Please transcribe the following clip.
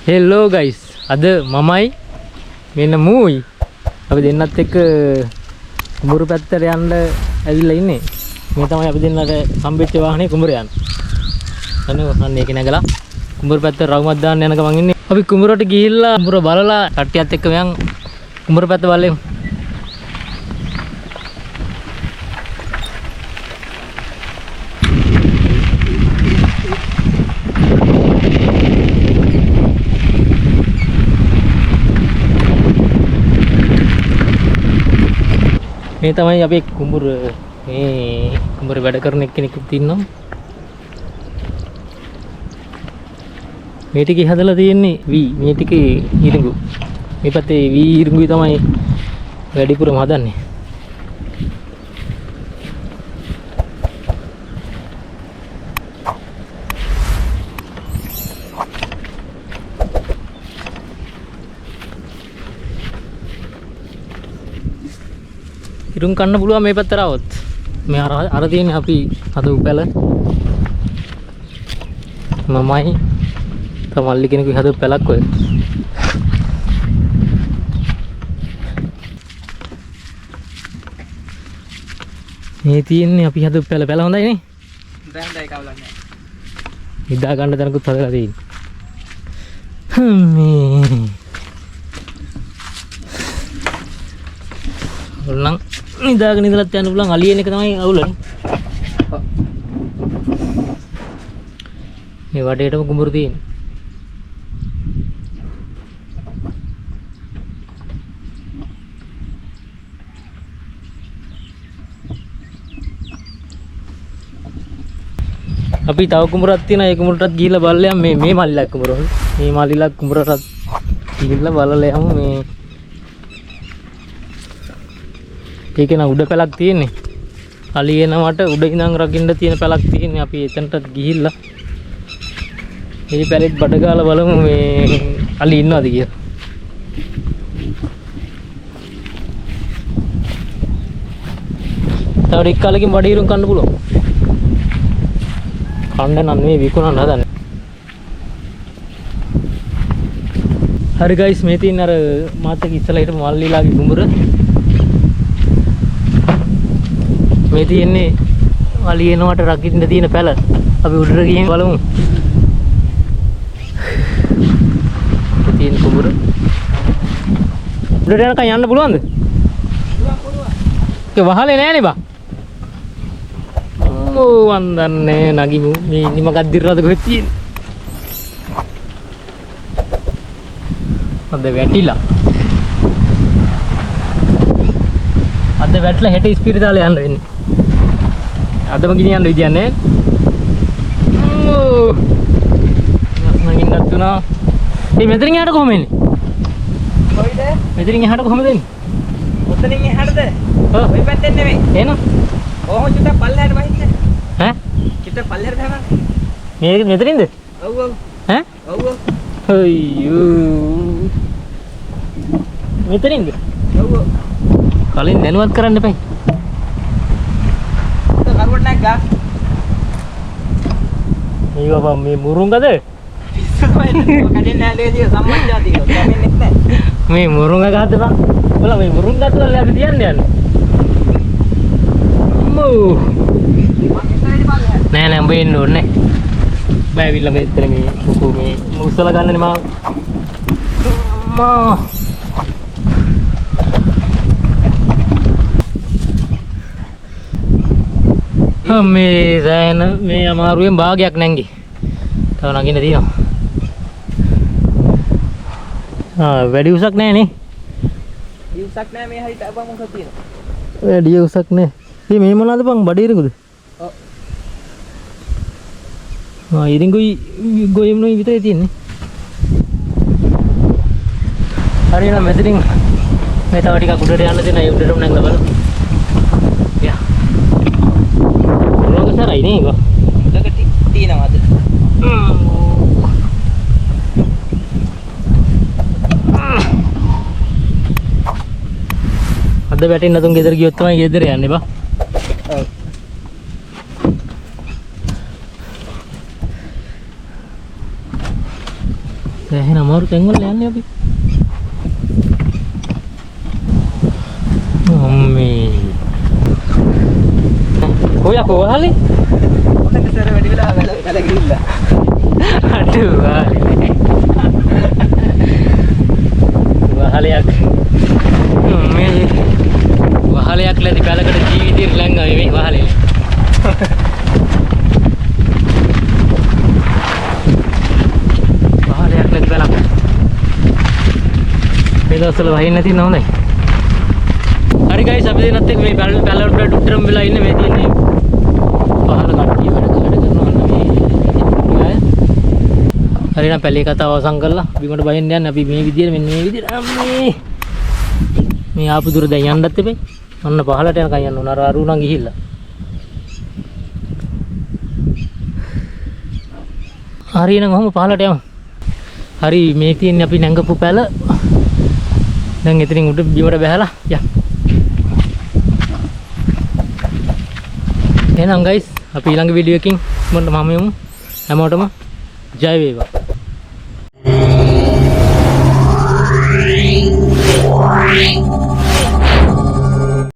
Hello guys අද මමයි මෙන්න මූයි අපි දෙන්නත් එක්ක කුඹුරු පැත්තට යන්න ඇවිල්ලා ඉන්නේ මේ තමයි අපි දෙන්නට හම්බෙච්ච වාහනේ කුඹුර යන්න අන්න ඒක නැගලා කුඹුරු පැත්තට රවුමක් දාන්න යන ගමන් ඉන්නේ අපි කුඹුරට ගිහිල්ලා කුඹුර බලලා කට්ටියත් එක්ක මයන් කුඹුරු පැත්ත බලමු මේ තමයි අපි කුඹුර මේ කුඹුර වැඩ කරන එක්කෙනෙකුත් ඉන්නවා මේ ටිකේ හදලා තියෙන්නේ වී මේ ටිකේ ඉරිඟු මේ පැත්තේ වී ඉරිඟුයි තමයි වැඩිපුරම හදන්නේ ඉරුම් කන්න පුළුවන් මේ පැත්තට આવොත් මේ අර තියෙන්නේ අපි හදපු පැල මමයි තමල්ලි කෙනෙකුයි හදපු පැලක් ඔය මේ තියෙන්නේ අපි හදපු පැල හොඳයි නේ හොඳයි කවුලක් නැහැ ඉදා ගන්න තැනකුත් හදලා තියෙන්නේ මේ ඔල්ලන් නිදාගෙන ඉඳලත් යන්න පුළුවන් අලියන එක තමයි අවුලනේ. මේ වටේටම කුඹුරු තියෙන්නේ. අපි තව කුඹුරක් තියෙනවා ඒ කුඹුරටත් ගිහිල්ලා බලලා මේ මල්ලිලා කුඹුර. මේ මල්ලිලා කුඹුරටත් ගිහිල්ලා බලලා යමු මේ ඒක න උඩ පැලක් තියෙන්නේ අලියනවට උඩ ඉඳන් රකින්න තියෙන පැලක් තියෙන්නේ අපි එතනට ගිහිල්ලා මේ පැලෙත් බඩ ගාලා බලමු මේ අලි ඉන්නවද කියලා තව ටික කාලෙකින් බඩ ඉරුම් කන්න පුළුවන් කන්න නම් මේ විකුණන්න හදන්නේ හරි ගයිස් මේ තියෙන අර මාත් එක්ක ඉස්සලා හිටපු මල්ලිලාගේ කුඹුර මේ තියෙන්නේ අලියනවට රකින්න තියෙන පැල අපි උඩට ගිහින් බලමු තියෙන කුඹුර උඩට යනකම් යන්න පුළුවන්ද? පුළුවන් ඒක වහලේ නෑනේ බා අම්මෝ වන්දන්නේ නගිමු මේ ඉන්නේ මොකක්ද දිරනද කොහෙද තියෙන්නේ අද වැටිලා අද වැටලා හෙට ස්පීඩ් දාලා යන්න වෙන්නේ අදම ගිනියන්න විදියක් නැහැ. ඕ. නගින්නත් තුනා. මේ මෙතනින් එහාට කොහොම එන්නේ? කොයිද? මෙතනින් එහාට කොහොමද එන්නේ? ඔතනින් එහාටද? ඔව්. ඔය පැත්තෙන් නෙමෙයි. එන. කොහොම චුට්ටක් පල්ලෙහාට වහින්න. ඈ? චුට්ටක් පල්ලෙහාට ගහන්න. මේ මෙතනින්ද? ඔව් ඔව්. ඈ? ඔව් ඔව්. අයියෝ. මෙතනින්ද? ඔව් ඔව්. කලින් දැනුවත් කරන්න එපා. මේ බබා මේ මුරුංගද මේ මුරුංග ගහද බං ඔලා මේ මුරුංග ගත්තලා අපි තියන්නේ යන්නේ අම්මෝ නෑ නෑ උඹ එන්න ඕනේ බය ඇවිල්ලා මෙතන මේ මොකෝ මේ උස්සලා ගන්නනේ මම අම්මා මේ සෑන මේ අමාරුවෙන් භාගයක් නැංගි. තව නගින්න තියෙනවා. වැඩි උසක් නැහැ නේ. වැඩි උසක් නැහැ මේ හරියට අපම මොකද තියෙනවා. වැඩි උසක් නැහැ. මේ මොනවාද බං බඩ ඉරිඟුද? ඔව්. ඉරිඟුයි ගොයම්නුයි විතරයි තියෙන්නේ. හරියනම් මෙතනින් මේ තව ටිකක් උඩට යන්න දෙන ඒ උඩටම නැගලා බලමු. සරයි නේ ඒක. උඩකට තියෙනවද? අද වැටෙන්න තුන් ගෙදර ගියොත් තමයි ගෙදර යන්නේ බා. ඔව්. එහෙනම් අමාරු තැන් වල යන්නේ අපි. අම්මේ. කොයා කොහාලේ? ඔන්න ඉතර වැඩි වෙලා වැල ගිහිල්ලා. අඩු වාලේ. වහලයක්. මේ වහලයක් ලැබි කාලකට ජීවිතේ ළඟ මේ වහලේ. වහලයක් ලැබි බලන්න. මේ දවස්වල වහින්න නැති නෝනේ. හරි ගයිස් අපි දෙන්නත් එක්ක මේ පැලවලට උඩටම වෙලා ඉන්නේ මේ තියෙන්නේ. පහල කට්ටිය වැඩ කරනවා මේ. හරි නම් පැලේ කතාව අවසන් කරලා බිමට බහින්න යන්නේ අපි මේ විදියට මෙන්න මේ විදියට අම්මේ. මේ ආපු දුර දැන් යන්නත් එපේ. අන්න පහලට යනකම් යන්න ඕන. අර අරුණන් ගිහිල්ලා. හරි නම් ඔහම පහලට යමු. හරි මේ තියෙන්නේ අපි නැංගපු පැල. දැන් එතනින් උඩ බිමට බහැලා යන්න. එහෙනම් ගයිස් අපි ඊළඟ වීඩියෝ එකකින් මොන්න මම යමු. හැමෝටම ජය වේවා.